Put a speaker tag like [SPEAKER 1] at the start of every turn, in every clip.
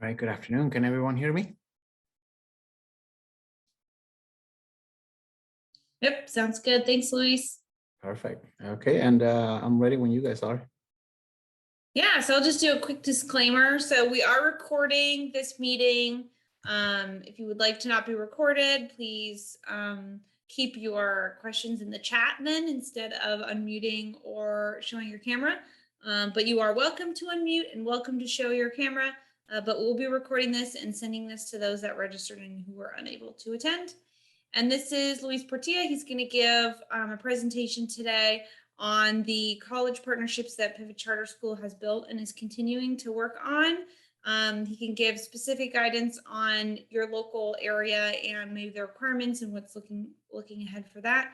[SPEAKER 1] All right, good afternoon. Can everyone hear me?
[SPEAKER 2] Yep, sounds good. Thanks, Luis.
[SPEAKER 1] Perfect. Okay, and I'm ready when you guys are.
[SPEAKER 2] Yeah, so I'll just do a quick disclaimer. So we are recording this meeting. If you would like to not be recorded, please keep your questions in the chat then instead of unmuting or showing your camera. But you are welcome to unmute and welcome to show your camera. But we'll be recording this and sending this to those that registered and who were unable to attend. And this is Luis Portilla. He's going to give a presentation today on the college partnerships that Pivot Charter School has built and is continuing to work on. He can give specific guidance on your local area and maybe the requirements and what's looking ahead for that.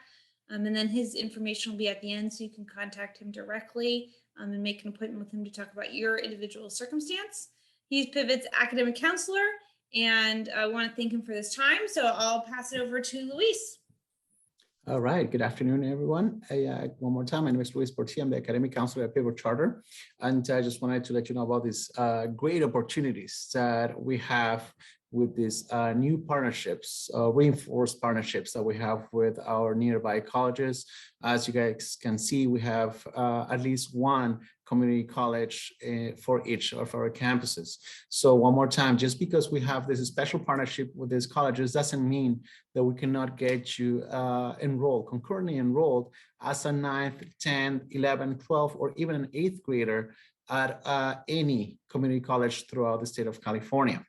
[SPEAKER 2] And then his information will be at the end, so you can contact him directly and make an appointment with him to talk about your individual circumstance. He's Pivot's academic counselor, and I want to thank him for this time. So I'll pass it over to Luis.
[SPEAKER 1] All right, good afternoon, everyone. One more time, my name is Luis Portilla. I'm the academic counselor at Pivot Charter. And I just wanted to let you know about these great opportunities that we have with these new partnerships, reinforced partnerships that we have with our nearby colleges. As you guys can see, we have at least one community college for each of our campuses. So one more time, just because we have this special partnership with these colleges doesn't mean that we cannot get you concurrently enrolled as a 9th, 10th, 11th, 12th, or even an 8th grader at any community college throughout the state of California.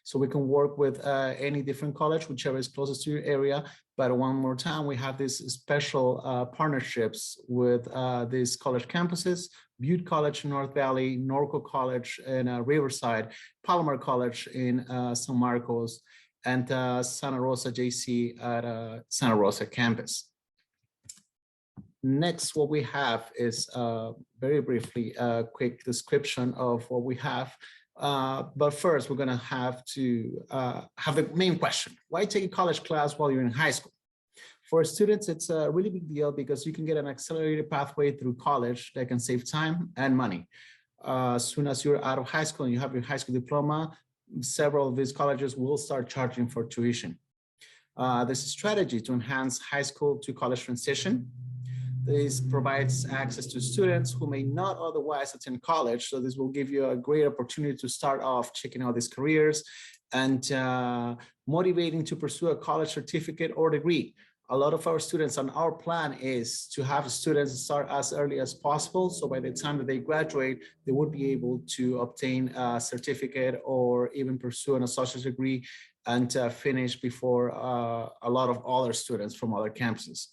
[SPEAKER 1] So we can work with any different college, whichever is closest to your area. But one more time, we have these special partnerships with these college campuses: Butte College in North Valley, Norco College in Riverside, Palomar College in San Marcos, and Santa Rosa JC at Santa Rosa campus. Next, what we have is very briefly a quick description of what we have. But first, we're going to have the main question. Why take a college class while you're in high school? For students, it's a really big deal because you can get an accelerated pathway through college that can save time and money. As soon as you're out of high school and you have your high school diploma, several of these colleges will start charging for tuition. There's a strategy to enhance high school to college transition. This provides access to students who may not otherwise attend college. So this will give you a great opportunity to start off checking out these careers and motivating to pursue a college certificate or degree. A lot of our students, and our plan is to have students start as early as possible. So by the time that they graduate, they would be able to obtain a certificate or even pursue an associate's degree and finish before a lot of other students from other campuses.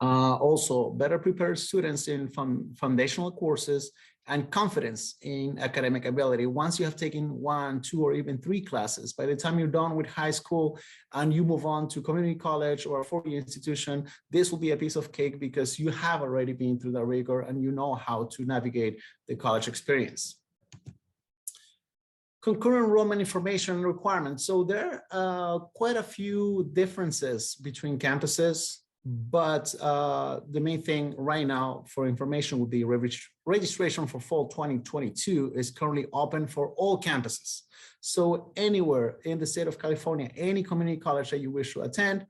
[SPEAKER 1] Also, better prepared students in foundational courses and confidence in academic ability. Once you have taken 1, 2, or even 3 classes, by the time you're done with high school and you move on to community college or a 4-year institution, this will be a piece of cake because you have already been through the rigor and you know how to navigate the college experience. Concurrent enrollment information requirements. So there are quite a few differences between campuses. But the main thing right now for information would be registration for fall 2022 is currently open for all campuses. So anywhere in the state of California, any community college that you wish to attend,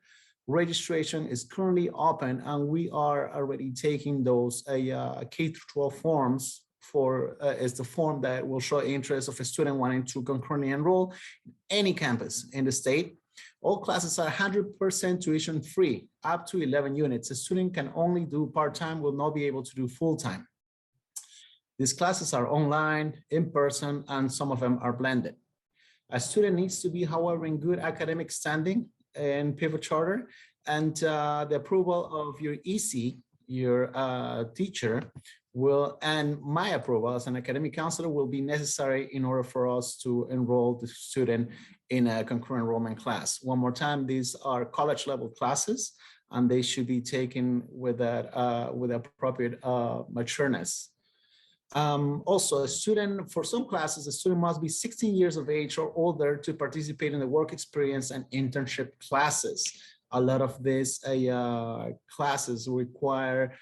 [SPEAKER 1] registration is currently open, and we are already taking those K-12 forms for is the form that will show interest of a student wanting to concurrently enroll in any campus in the state. All classes are 100% tuition free, up to 11 units. A student can only do part-time, will not be able to do full-time. These classes are online, in person, and some of them are blended. A student needs to be, however, in good academic standing in Pivot Charter, and the approval of your EC, your teacher, and my approval as an academic counselor will be necessary in order for us to enroll the student in a concurrent enrollment class. One more time, these are college level classes, and they should be taken with that with appropriate matureness. Also, a student, for some classes, a student must be 16 years of age or older to participate in the work experience and internship classes. A lot of these classes require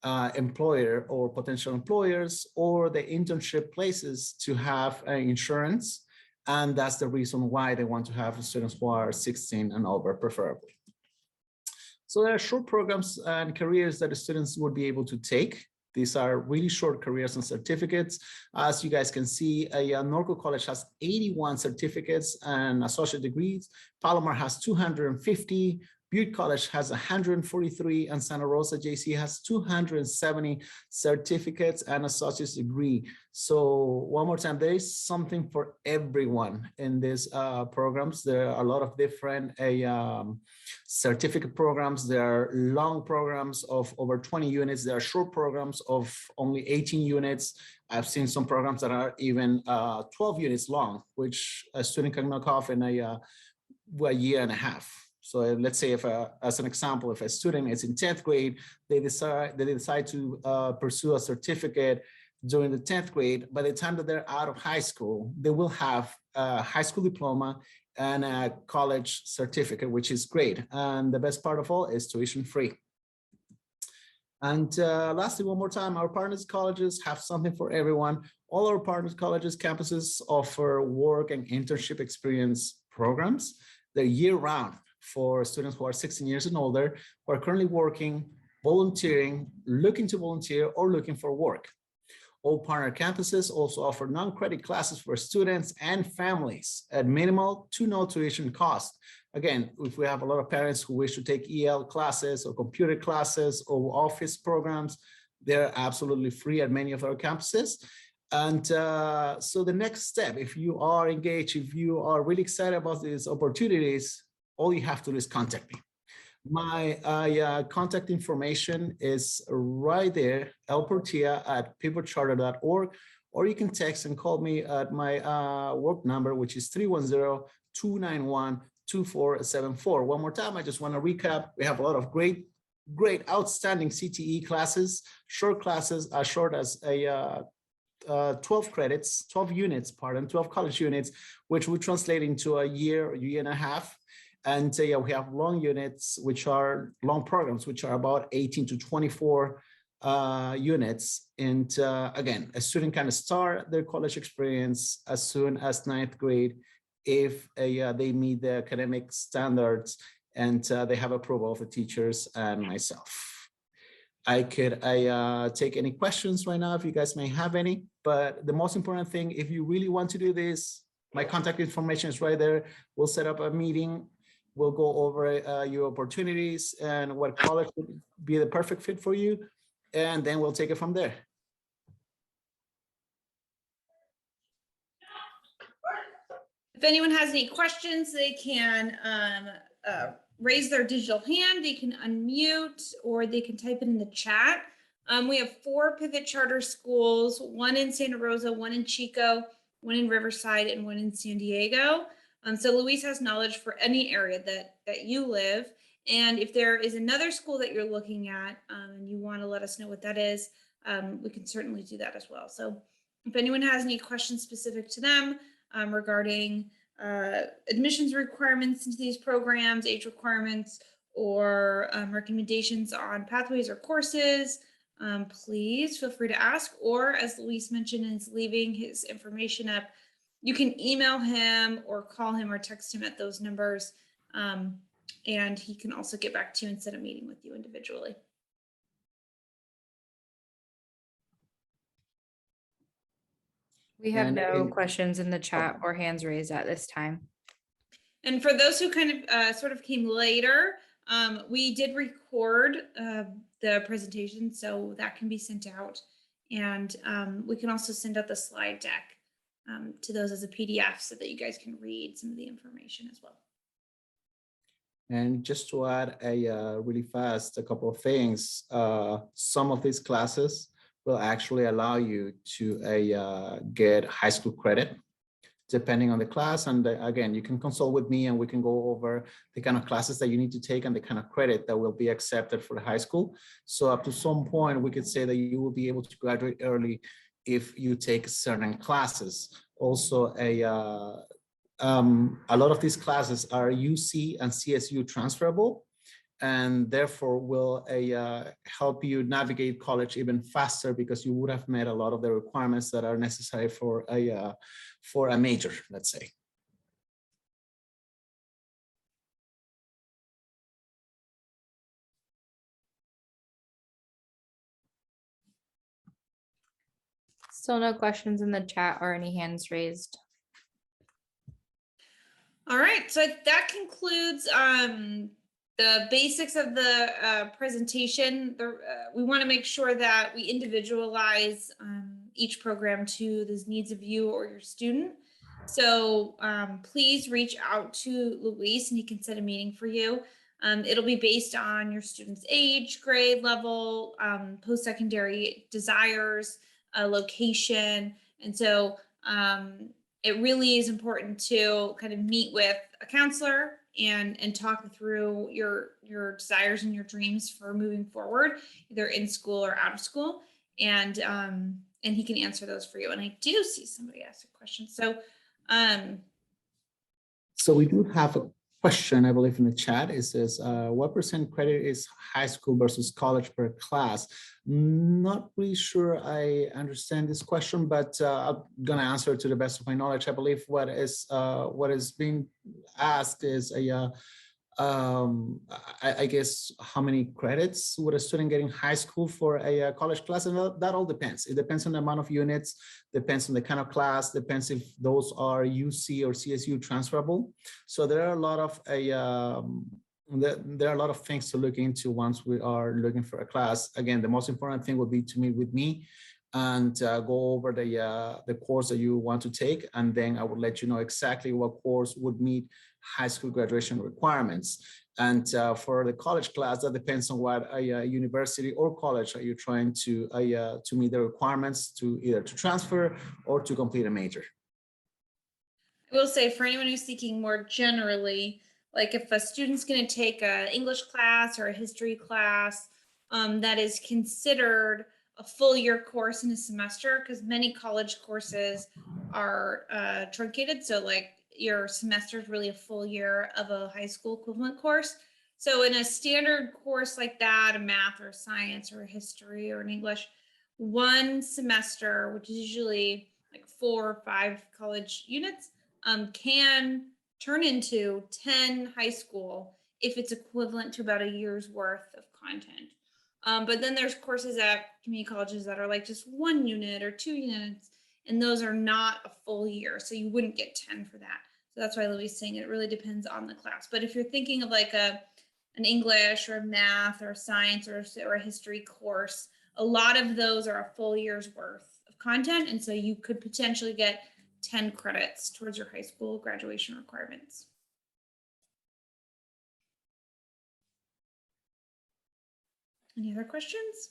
[SPEAKER 1] employer or potential employers or the internship places to have insurance And that's the reason why they want to have students who are 16 and over, preferably. So there are short programs and careers that the students would be able to take. These are really short careers and certificates. As you guys can see, Norco College has 81 certificates and associate degrees. Palomar has 250. Butte College has 143, and Santa Rosa JC has 270 certificates and associate's degree. So one more time, there is something for everyone in these programs. There are a lot of different certificate programs. There are long programs of over 20 units. There are short programs of only 18 units. I've seen some programs that are even 12 units long, which a student can knock off in a year and a half. So let's say if, as an example, if a student is in 10th grade, they decide to pursue a certificate during the 10th grade. By the time that they're out of high school, they will have a high school diploma and a college certificate, which is great. And the best part of all is tuition free. And lastly, one more time, our partners colleges have something for everyone. All our partners colleges campuses offer work and internship experience programs. They're year round for students who are 16 years and older, who are currently working, volunteering, looking to volunteer, or looking for work. All partner campuses also offer non-credit classes for students and families at minimal to no tuition cost. Again, if we have a lot of parents who wish to take EL classes or computer classes or office programs, they're absolutely free at many of our campuses. And so the next step, if you are engaged, if you are really excited about these opportunities, all you have to do is contact me. My contact information is right there, lportilla@pivotcharter.org, or you can text and call me at my work number, which is 310-291-2474. One more time, I just want to recap. We have a lot of great, outstanding CTE classes, short classes as short as 12 credits, 12 units, 12 college units, which would translate into a year and a half. And we have long units, which are long programs, which are about 18 to 24 units. And again, a student can start their college experience as soon as 9th grade if they meet the academic standards and they have approval of the teachers and myself. I could take any questions right now if you guys may have any, but the most important thing, if you really want to do this, my contact information is right there. We'll set up a meeting. We'll go over your opportunities and what college would be the perfect fit for you. And then we'll take it from there.
[SPEAKER 2] If anyone has any questions, they can raise their digital hand, they can unmute, or they can type it in the chat. We have 4 Pivot Charter schools, 1 in Santa Rosa, 1 in Chico, 1 in Riverside, and 1 in San Diego. So Luis has knowledge for any area that you live. And if there is another school that you're looking at and you want to let us know what that is, we can certainly do that as well. So if anyone has any questions specific to them regarding admissions requirements into these programs, age requirements, or recommendations on pathways or courses, please feel free to ask. Or as Luis mentioned, is leaving his information up, you can email him or call him or text him at those numbers. And he can also get back to you and set a meeting with you individually.
[SPEAKER 3] We have no questions in the chat or hands raised at this time.
[SPEAKER 2] And for those who kind of sort of came later, we did record the presentation, so that can be sent out. And we can also send out the slide deck to those as a PDF so that you guys can read some of the information as well.
[SPEAKER 1] And just to add really fast, a couple of things, some of these classes will actually allow you to get high school credit, depending on the class. And again, you can consult with me and we can go over the kind of classes that you need to take and the kind of credit that will be accepted for the high school. So up to some point, we could say that you will be able to graduate early if you take certain classes. Also, a lot of these classes are UC and CSU transferable, and therefore will help you navigate college even faster because you would have met a lot of the requirements that are necessary for a major, let's say.
[SPEAKER 3] Still no questions in the chat or any hands raised.
[SPEAKER 2] All right, so that concludes the basics of the presentation. We want to make sure that we individualize each program to the needs of you or your student. So please reach out to Luis and he can set a meeting for you. It'll be based on your student's age, grade level, post-secondary desires, location. And so it really is important to kind of meet with a counselor and talk through your desires and your dreams for moving forward, either in school or out of school. And he can answer those for you. And I do see somebody ask a question.
[SPEAKER 1] So we do have a question, I believe, in the chat. It says, what % credit is high school versus college per class? Not really sure I understand this question, but I'm gonna answer to the best of my knowledge. I believe what is being asked is I guess how many credits would a student get in high school for a college class, and that all depends. It depends on the amount of units, depends on the kind of class, depends if those are UC or CSU transferable. So there are a lot of there are a lot of things to look into once we are looking for a class. Again, the most important thing would be to meet with me and go over the course that you want to take, and then I would let you know exactly what course would meet high school graduation requirements. And for the college class, that depends on what university or college are you trying to meet the requirements to either to transfer or to complete a major.
[SPEAKER 2] I will say, for anyone who's thinking more generally, like if a student's going to take an English class or a history class that is considered a full year course in a semester, because many college courses are truncated. So like your semester is really a full year of a high school equivalent course. So in a standard course like that, a math or science or a history or an English, one semester, which is usually like 4 or 5 college units, can turn into 10 high school if it's equivalent to about a year's worth of content. But then there's courses at community colleges that are like just 1 unit or 2 units, and those are not a full year. So you wouldn't get 10 for that. So that's why Louis is saying it really depends on the class. But if you're thinking of like an English or a math or science or a history course, a lot of those are a full year's worth of content. And so you could potentially get 10 credits towards your high school graduation requirements. Any other questions?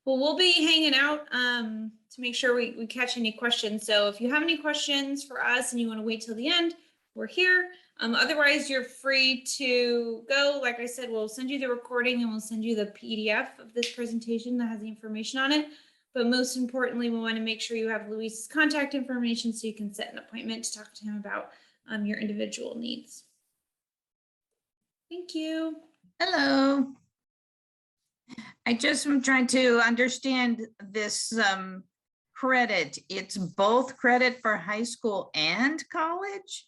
[SPEAKER 2] Well, we'll be hanging out to make sure we catch any questions. So if you have any questions for us and you want to wait till the end, we're here. Otherwise, you're free to go. Like I said, we'll send you the recording and we'll send you the PDF of this presentation that has the information on it. But most importantly, we want to make sure you have Luis's contact information so you can set an appointment to talk to him about your individual needs. Thank you.
[SPEAKER 4] Hello. I just am trying to understand this credit. It's both credit for high school and college?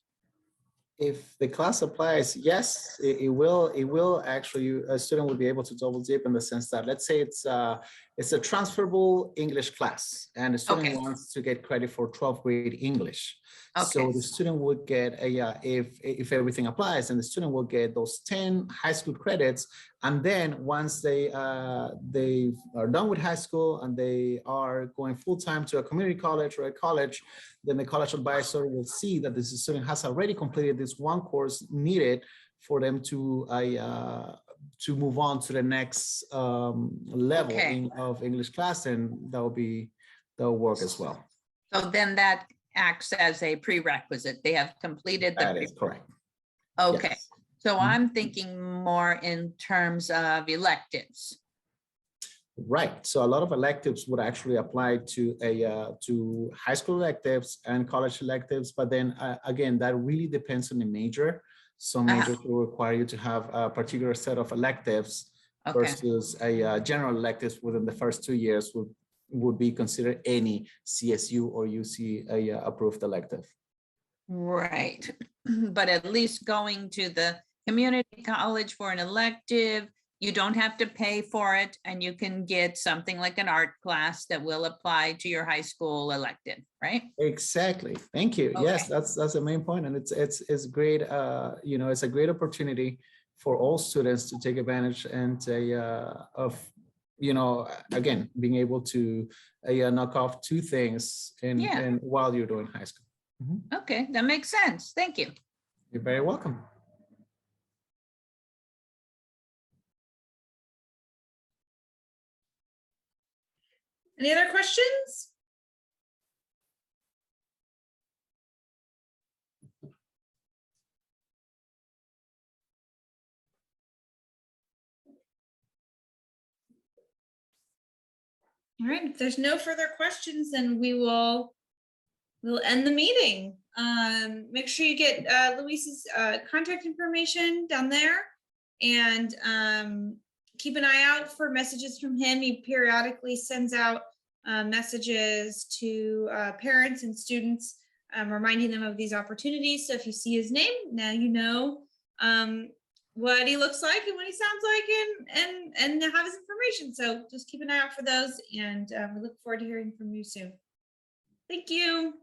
[SPEAKER 1] If the class applies, yes, it will actually, a student will be able to double dip in the sense that, let's say it's a transferable English class and the student wants to get credit for 12th grade English. So the student would get if everything applies, and the student will get those 10 high school credits. And then once they are done with high school and they are going full time to a community college or a college, then the college advisor will see that this student has already completed this one course needed for them to move on to the next level of English class, and that'll work as well.
[SPEAKER 4] So then that acts as a prerequisite. They have completed the.
[SPEAKER 1] That is correct.
[SPEAKER 4] Okay.
[SPEAKER 1] Yes.
[SPEAKER 4] So I'm thinking more in terms of electives.
[SPEAKER 1] Right. So a lot of electives would actually apply to high school electives and college electives. But then again, that really depends on the major. Some majors will require you to have a particular set of electives versus a general electives within the first 2 years would be considered any CSU or UC approved elective.
[SPEAKER 4] Right. But at least going to the community college for an elective You don't have to pay for it, and you can get something like an art class that will apply to your high school elective, right?
[SPEAKER 1] Exactly. Thank you. Yes,
[SPEAKER 4] Okay.
[SPEAKER 1] that's the main point, and it's great. You know, it's a great opportunity for all students to take advantage and of, you know, again, being able to knock off two things
[SPEAKER 4] Yeah.
[SPEAKER 1] in while you're doing high school. Mhm.
[SPEAKER 4] Okay, that makes sense. Thank you.
[SPEAKER 1] You're very welcome.
[SPEAKER 2] Any other questions? All right, if there's no further questions, then we'll end the meeting. Make sure you get Luis's contact information down there, and keep an eye out for messages from him. He periodically sends out messages to parents and students, reminding them of these opportunities. So if you see his name, now you know what he looks like and what he sounds like, and have his information. So just keep an eye out for those, and we look forward to hearing from you soon. Thank you.